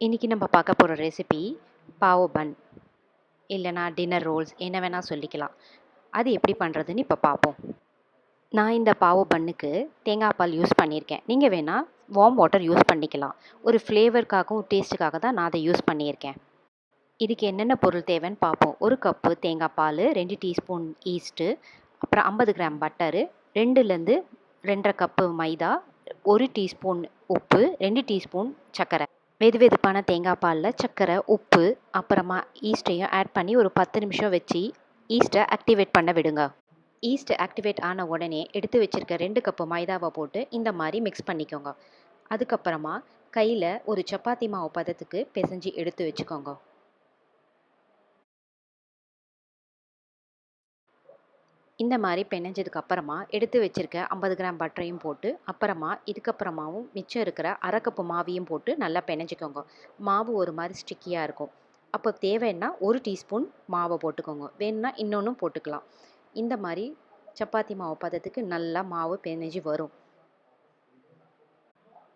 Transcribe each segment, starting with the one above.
இன்றைக்கி நம்ம பார்க்க போகிற ரெசிபி பாவ் பன் இல்லைனா டின்னர் ரோல்ஸ் என்ன வேணால் சொல்லிக்கலாம். அது எப்படி பண்ணுறதுன்னு இப்போ பார்ப்போம். நான் இந்த பாவ் பன்னுக்கு தேங்காய் பால் யூஸ் பண்ணியிருக்கேன். நீங்கள் வேணால் வார்ம் வாட்டர் யூஸ் பண்ணிக்கலாம். ஒரு ஃப்ளேவருக்காகவும் டேஸ்ட்டுக்காக தான் நான் அதை யூஸ் பண்ணியிருக்கேன். இதுக்கு என்னென்ன பொருள் தேவைன்னு பார்ப்போம். ஒரு கப்பு தேங்காய் பால், 2 டீஸ்பூன் ஈஸ்ட்டு, அப்புறம் 50 கிராம் பட்டரு, 2லேருந்து 2.5 கப்பு மைதா, 1 டீஸ்பூன் உப்பு, 2 டீஸ்பூன் சர்க்கரை. வெதுவெதுப்பான தேங்காய் பாலில் சர்க்கரை, உப்பு, அப்புறமா ஈஸ்ட்டையும் ஆட் பண்ணி ஒரு 10 நிமிஷம் வச்சு ஈஸ்ட்டை ஆக்டிவேட் பண்ண விடுங்க. ஈஸ்ட் ஆக்டிவேட் ஆன உடனே எடுத்து வச்சுருக்க 2 கப்பு மைதாவை போட்டு இந்த மாதிரி மிக்ஸ் பண்ணிக்கோங்க. அதுக்கப்புறமா கையில் ஒரு சப்பாத்தி மாவு பதத்துக்கு பிசைஞ்சு எடுத்து வச்சுக்கோங்க. இந்த மாதிரி பிணைஞ்சதுக்கு அப்புறமா எடுத்து வச்சுருக்க 50 கிராம் பட்டரையும் போட்டு இதுக்கப்புறமாவும் மிச்சம் இருக்கிற அரை கப்பு மாவையும் போட்டு நல்லா பிணைஞ்சிக்கோங்க. மாவு ஒரு மாதிரி ஸ்டிக்கியாக இருக்கும். அப்போ தேவைன்னா 1 டீஸ்பூன் மாவை போட்டுக்கோங்க. வேணும்னா இன்னொன்றும் போட்டுக்கலாம். இந்த மாதிரி சப்பாத்தி மாவு பதத்துக்கு நல்லா மாவு பிணைஞ்சு வரும்.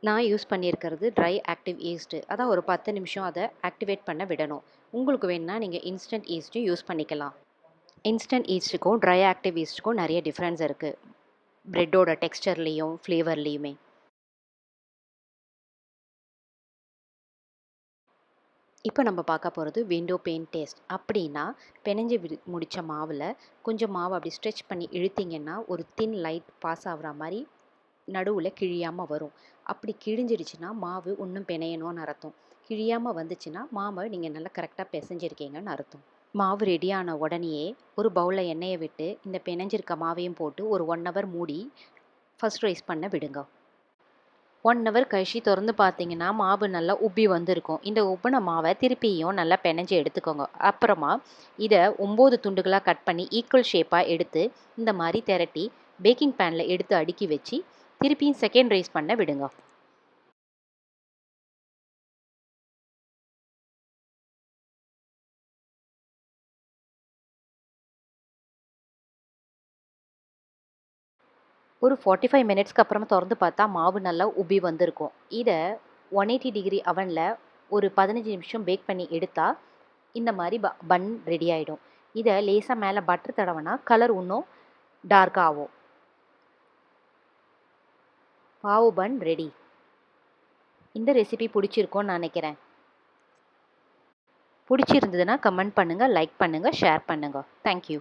நான் யூஸ் பண்ணியிருக்கிறது ட்ரை ஆக்டிவ் ஈஸ்ட்டு. அதான் ஒரு 10 நிமிஷம் அதை ஆக்டிவேட் பண்ண விடணும். உங்களுக்கு வேணுன்னா நீங்கள் இன்ஸ்டன்ட் ஈஸ்ட்டும் யூஸ் பண்ணிக்கலாம். இன்ஸ்டன்ட் ஈஸ்ட்டுக்கும் ட்ரை ஆக்டிவ் ஈஸ்ட்டுக்கும் நிறைய டிஃப்ரென்ஸ் இருக்குது. ப்ரெட்டோட டெக்ஸ்டர்லேயும் ஃப்ளேவர்லேயுமே. இப்போ நம்ம பார்க்க போகிறது விண்டோ பெயின் டேஸ்ட். அப்படின்னா பிணைஞ்சு முடித்த மாவில் கொஞ்சம் மாவு அப்படி ஸ்ட்ரெச் பண்ணி இழுத்திங்கன்னா ஒரு தின் லைட் பாஸ் ஆகிற மாதிரி நடுவில் கிழியாமல் வரும். அப்படி கிழிஞ்சிடுச்சுன்னா மாவு இன்னும் பிணையணும்னு அர்த்தம். கிழியாமல் வந்துச்சுன்னா மாவை நீங்கள் நல்லா கரெக்டாக பிசைஞ்சிருக்கீங்கன்னு அர்த்தம். மாவு ரெடியான உடனேயே ஒரு பவுலில் எண்ணெயை விட்டு இந்த பிணைஞ்சிருக்க மாவையும் போட்டு ஒரு 1 ஹவர் மூடி ஃபஸ்ட் ரைஸ் பண்ண விடுங்க. 1 ஹவர் கழிச்சு திறந்து பார்த்தீங்கன்னா மாவு நல்லா உப்பி வந்திருக்கும். இந்த உப்பின மாவை திருப்பியும் நல்லா பிணைஞ்சு எடுத்துக்கோங்க. அப்புறமா இதை 9 துண்டுகளாக கட் பண்ணி ஈக்குவல் ஷேப்பாக எடுத்து இந்த மாதிரி திரட்டி பேக்கிங் பேனில் எடுத்து அடுக்கி வச்சு திருப்பியும் செகண்ட் ரைஸ் பண்ண விடுங்க. ஒரு 45 மினிட்ஸ்க்கு அப்புறமா திறந்து பார்த்தா மாவு நல்லா உப்பி வந்திருக்கும். இதை 180 டிகிரி அவனில் ஒரு 15 நிமிஷம் பேக் பண்ணி எடுத்தால் இந்த மாதிரி பன் ரெடி ஆகிடும். இதை லேசாக மேலே பட்டர் தடவைனா கலர் இன்னும் டார்க்காக ஆகும். பாவு பன் ரெடி. இந்த ரெசிபி பிடிச்சிருக்கோன்னு நினைக்கிறேன். பிடிச்சிருந்ததுன்னா கமெண்ட் பண்ணுங்கள், லைக் பண்ணுங்கள், ஷேர் பண்ணுங்கள். தேங்க்யூ.